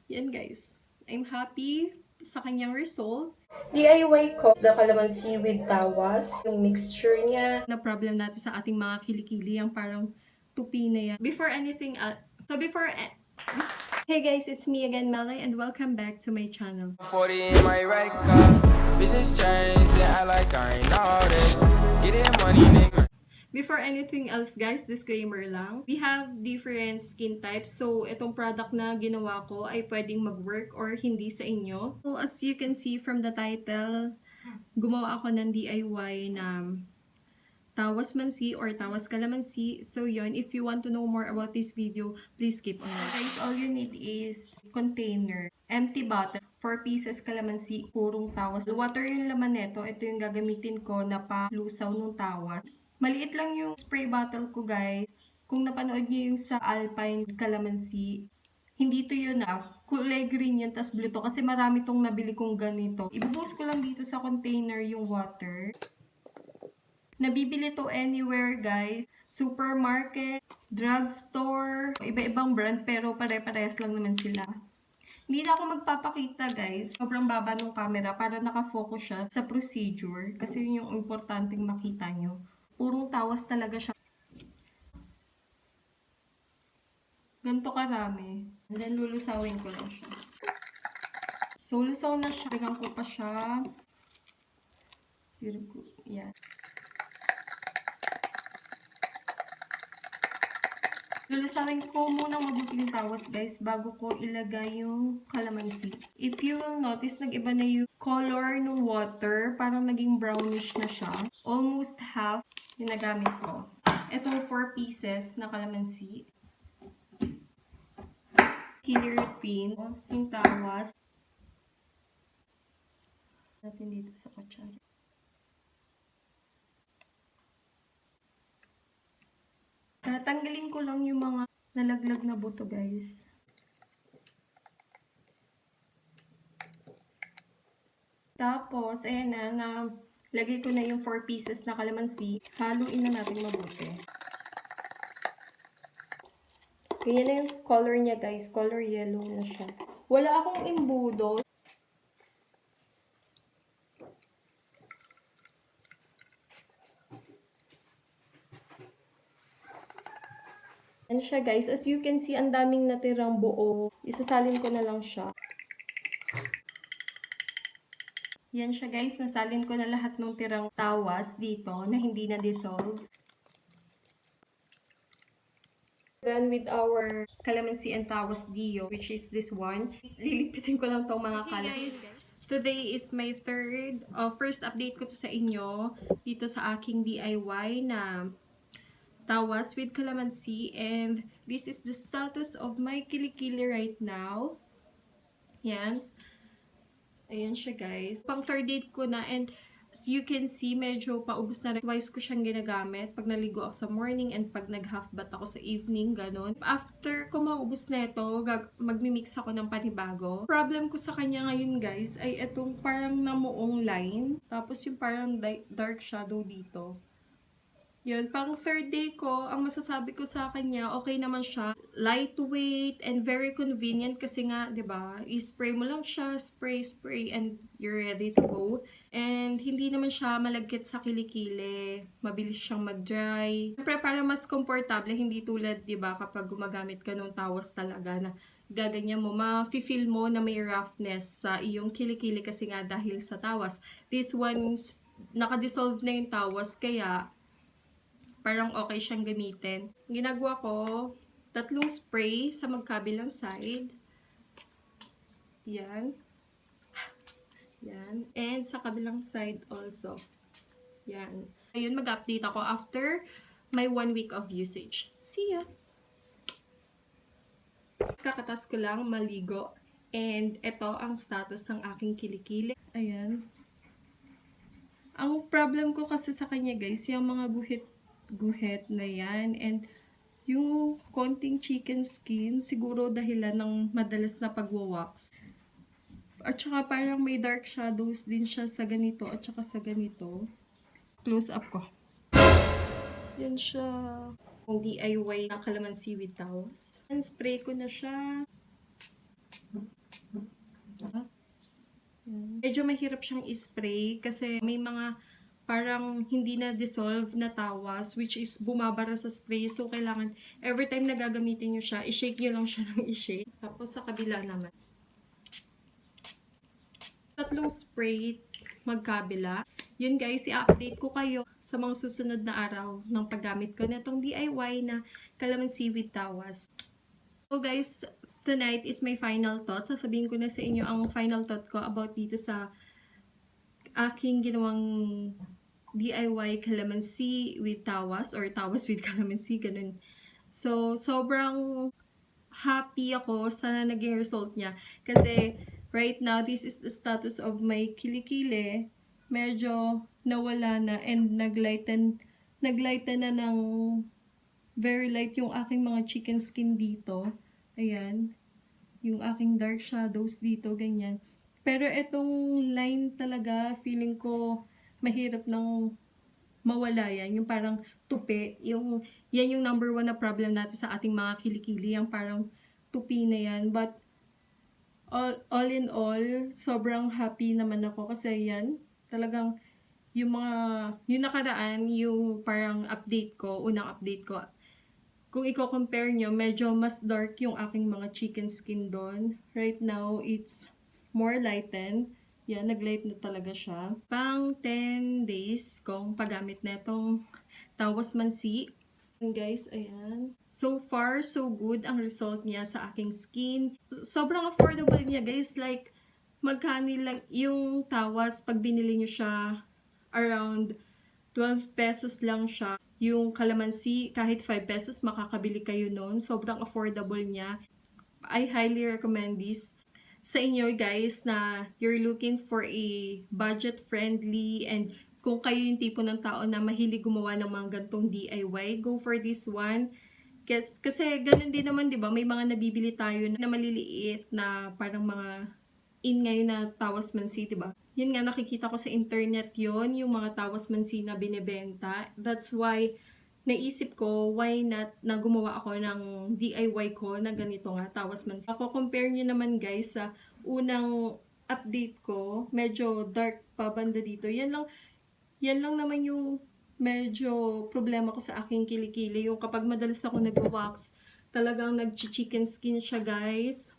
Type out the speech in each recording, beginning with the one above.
Yan guys. I'm happy sa kanyang result. DIY ko the calamansi with tawas. Yung mixture niya. Na problem natin sa ating mga kilikili, yung parang tupi na yan. Hey guys, it's me again, Mhelai, and welcome back to my channel. 40 in my right car, bitches change, they act like I ain't all this. Getting money, nigga. Before anything else guys, disclaimer lang. We have different skin types. So, itong product na ginawa ko ay pwedeng mag-work or hindi sa inyo. So, as you can see from the title, gumawa ako ng DIY na Tawas Mansi or Tawas Kalamansi. So, yun. If you want to know more about this video, please keep on watching. Guys, all you need is container, empty bottle, 4 pieces kalamansi, purong tawas. Water yung laman nito. Ito yung gagamitin ko na palusaw ng tawas. Maliit lang yung spray bottle ko, guys. Kung napanood niyo yung sa Alpine Calamansi, hindi to yun kulay green yun, tas blue to. Kasi marami tong nabili kong ganito. Ibubuhos ko lang dito sa container yung water. Nabibili to anywhere, guys. Supermarket, drugstore, iba-ibang brand, pero pare-parehas lang naman sila. Hindi na ako magpapakita, guys. Sobrang baba ng camera para nakafocus siya sa procedure. Kasi yun yung importanteng makita nyo. Purong tawas talaga siya. Ganito karami. And then, lulusawin ko lang siya. So, lusaw na siya. Lagyan ko pa siya. Yan. Lulusawin ko muna mabuti yung tawas, guys, bago ko ilagay yung kalamansi. If you will notice, nag-iba na yung color ng water. Parang naging brownish na siya. Almost half yung nagamit ko. Itong 4 pieces na kalamansi. Kili routine. Yung tawas. Natin dito sa kutsara. Tatanggalin ko lang yung mga nalaglag na buto, guys. Tapos, ayan na, lagay ko na yung 4 pieces na kalamansi. Haluin na natin mabuti. Ganyan na yung color niya, guys. Color yellow na siya. Wala akong imbudo. Yan siya, guys. As you can see, ang daming natirang buo. Isasalin ko na lang siya. Yan siya, guys. Nasalin ko na lahat ng tirang tawas dito na hindi na-dissolve. Done with our calamansi and tawas dio, which is this one. Lilipitin ko lang tong mga guys. Today is my first update ko to sa inyo dito sa aking DIY na tawas with calamansi, and this is the status of my kilikili right now. Yan. Ayan siya, guys. Pang third date ko na, and as you can see, medyo paubos na rin. Twice ko siyang ginagamit pag naligo ako sa morning and pag nag-half bath ako sa evening, ganun. After ko maubos na ito, magmimix ako ng panibago. Problem ko sa kanya ngayon, guys, ay itong parang namuong line. Tapos yung parang dark shadow dito. Yun, pang third day ko, ang masasabi ko sa kanya, okay naman siya. Lightweight and very convenient kasi nga, 'di ba? I-spray mo lang siya, spray, and you're ready to go. And hindi naman siya malagkit sa kilikili. Mabilis siyang mag-dry. Siyempre, para mas komportable, hindi tulad, 'di ba, kapag gumagamit ka ng tawas talaga na gaganyan mo, ma-feel mo na may roughness sa iyong kilikili kasi nga dahil sa tawas. This one, naka-dissolve na yung tawas, kaya parang okay siyang gamitin. Ginagawa ko, 3 spray sa magkabilang side. Yan. Yan. And sa kabilang side also. Yan. Ayun, mag-update ako after my 1 week of usage. See ya! Kakatas ko lang maligo. And ito ang status ng aking kilikili. Ayan. Ang problem ko kasi sa kanya, guys, yung mga guhit na yan, and yung konting chicken skin, siguro dahilan ng madalas na pagwawax. At saka parang may dark shadows din siya sa ganito at saka sa ganito. Close up ko. Yan siya. Yung DIY na calamansi with tawas. And spray ko na siya. Medyo mahirap siyang i-spray kasi may mga parang hindi na dissolve na tawas which is bumabara sa spray. So, kailangan every time na gagamitin nyo siya, i-shake nyo lang siya ng i-shake. Tapos sa kabila naman. Tatlong spray magkabila. Yun guys, i-update ko kayo sa mga susunod na araw ng paggamit ko na itong DIY na Calamansi with Tawas. So guys, tonight is my final thought. Sasabihin ko na sa inyo ang final thought ko about dito sa aking ginawang DIY Calamansi with Tawas or Tawas with Calamansi, ganun. So, sobrang happy ako sa naging result niya. Kasi, right now, this is the status of my KILI-KILI. Medyo nawala na and naglighten na ng very light yung aking mga chicken skin dito. Ayan. Yung aking dark shadows dito, ganyan. Pero itong line talaga, feeling ko mahirap nang mawala yan. Yung parang tupi. Yan yung number 1 na problem natin sa ating mga kilikili. Yung parang tupi na yan. But, all in all, sobrang happy naman ako. Kasi yan, talagang yung nakaraan, yung parang update ko, unang update ko. Kung i-compare nyo, medyo mas dark yung aking mga chicken skin doon. Right now, it's more lightened. Yan, nag-light na talaga siya. Pang 10 days kong paggamit na itong Tawas Mansi. And guys, ayan. So far, so good ang result niya sa aking skin. Sobrang affordable niya guys. Like, magkano lang yung Tawas pag binili nyo siya around 12 pesos lang siya. Yung Calamansi, kahit 5 pesos, makakabili kayo noon. Sobrang affordable niya. I highly recommend this sa inyo guys na you're looking for a budget-friendly and kung kayo yung tipo ng tao na mahilig gumawa ng mga gantong DIY, go for this one. Kasi ganun din naman, di ba? May mga nabibili tayo na maliliit na parang mga in ngayon na Tawas Mansi, di ba? Yun nga, nakikita ko sa internet yon yung mga Tawas Mansi na binibenta. That's why naisip ko, why not na gumawa ako ng DIY ko na ganito nga, Tawas Mansi. Ako, compare nyo naman guys sa unang update ko, medyo dark pa banda dito. Yan lang naman yung medyo problema ko sa aking kilikili. Yung kapag madalas ako nag-wax, talagang nag-chicken skin siya guys.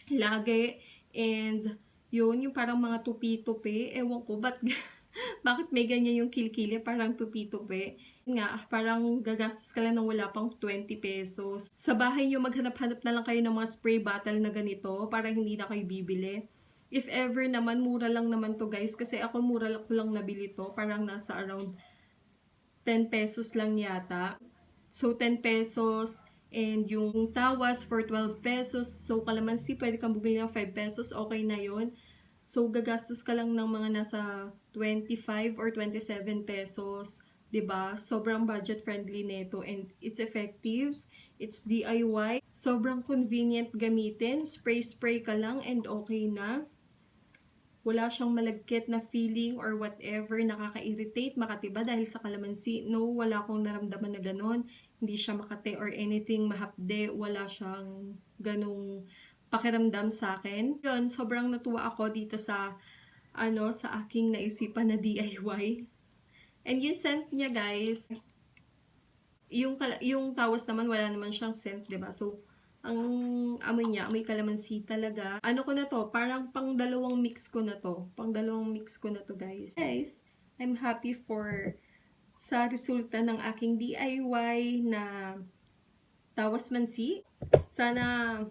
Lagi. And yun, yung parang mga tupi-tupi. Ewan ko, bakit may ganyan yung kilikili? Parang tupi-tupi. Nga, parang gagastos ka lang ng wala pang 20 pesos. Sa bahay nyo, maghanap-hanap na lang kayo ng mga spray bottle na ganito para hindi na kayo bibili. If ever naman, mura lang naman to guys. Kasi ako, mura ko lang nabili to. Parang nasa around 10 pesos lang yata. So, 10 pesos. And yung Tawas for 12 pesos. So, Calamansi, pwede kang bumili ng 5 pesos. Okay na yon. So, gagastos ka lang ng mga nasa 25 or 27 pesos. 'Di ba? Sobrang budget friendly nito and it's effective. It's DIY. Sobrang convenient gamitin. Spray ka lang and okay na. Wala siyang malagkit na feeling or whatever, nakaka-irritate, makatiba dahil sa Calamansi. No, wala akong naramdaman na ganon. Hindi siya makate or anything, mahapde. Wala siyang ganong pakiramdam sa akin. Yun, sobrang natuwa ako dito sa aking naisipan na DIY. And yung scent niya guys, yung Tawas naman wala naman siyang scent, 'di ba? So ang amoy niya, amoy Calamansi talaga. Ano ko na to, parang pang-dalawang mix ko na to. Pang-dalawang mix ko na to guys. Guys, I'm happy sa resulta ng aking DIY na Tawas Mansi. Sana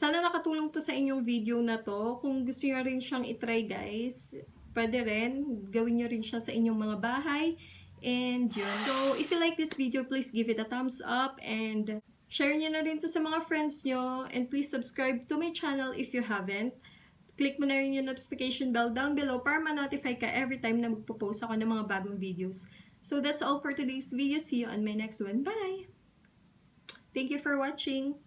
nakatulong to sa inyong video na to. Kung gusto niyo rin siyang i-try guys, pwede rin. Gawin nyo rin siya sa inyong mga bahay. And yun. So, if you like this video, please give it a thumbs up. And share nyo na rin to sa mga friends nyo. And please subscribe to my channel if you haven't. Click mo na rin yung notification bell down below para ma-notify ka every time na magpo-post ako ng mga bagong videos. So, that's all for today's video. See you on my next one. Bye! Thank you for watching!